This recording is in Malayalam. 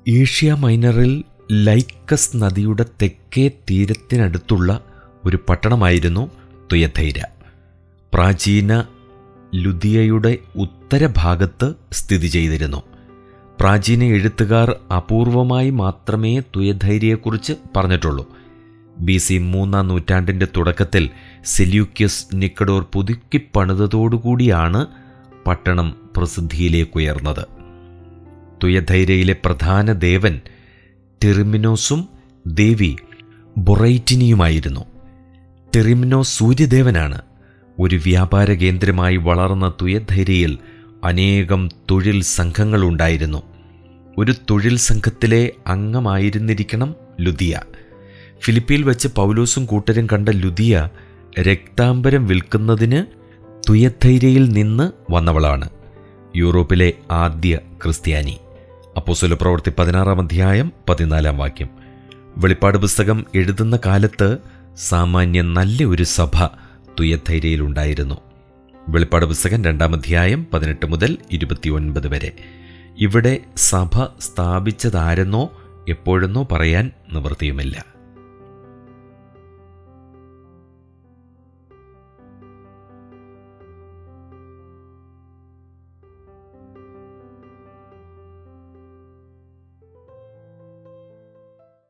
ഏഷ്യ മൈനറിൽ ലൈക്കസ് നദിയുടെ തെക്കേ തീരത്തിനടുത്തുള്ള ഒരു പട്ടണമായിരുന്നു തുയഥൈര. പ്രാചീന ലുദിയയുടെ ഉത്തരഭാഗത്ത് സ്ഥിതി ചെയ്തിരുന്നു. പ്രാചീന എഴുത്തുകാർ അപൂർവമായി മാത്രമേ തുയഥൈരയെക്കുറിച്ച് പറഞ്ഞിട്ടുള്ളൂ. BC 3-ാം നൂറ്റാണ്ടിൻ്റെ തുടക്കത്തിൽ സെല്യൂക്യസ് നിക്കഡോർ പുതുക്കിപ്പണിതോടുകൂടിയാണ് പട്ടണം പ്രസിദ്ധിയിലേക്കുയർന്നത്. തുയഥൈരയിലെ പ്രധാന ദേവൻ ടെറിമിനോസും ദേവി ബൊറൈറ്റിനിയുമായിരുന്നു. ടെറിമിനോസ് സൂര്യദേവനാണ്. ഒരു വ്യാപാര കേന്ദ്രമായി വളർന്ന തുയഥൈരയിൽ അനേകം തൊഴിൽ സംഘങ്ങളുണ്ടായിരുന്നു. ഒരു തൊഴിൽ സംഘത്തിലെ അംഗമായിരുന്നിരിക്കണം ലുദിയ. ഫിലിപ്പിയിൽ വെച്ച് പൗലോസും കൂട്ടരും കണ്ട ലുദിയ രക്താംബരം വിൽക്കുന്നതിന് തുയഥൈരയിൽ നിന്ന് വന്നവളാണ്. യൂറോപ്പിലെ ആദ്യ ക്രിസ്ത്യാനി. അപ്പോസ്തലപ്രവൃത്തി 16-ാം അധ്യായം 14-ാം വാക്യം. വെളിപ്പാട് പുസ്തകം എഴുതുന്ന കാലത്ത് സാമാന്യം നല്ല ഒരു സഭ തുയഥൈരയിലുണ്ടായിരുന്നു. വെളിപ്പാട് പുസ്തകം 2-ാം അധ്യായം 18 മുതൽ 29 വരെ. ഇവിടെ സഭ സ്ഥാപിച്ചതാരെന്നോ എപ്പോഴെന്നോ പറയാൻ നിവൃത്തിയുമില്ല.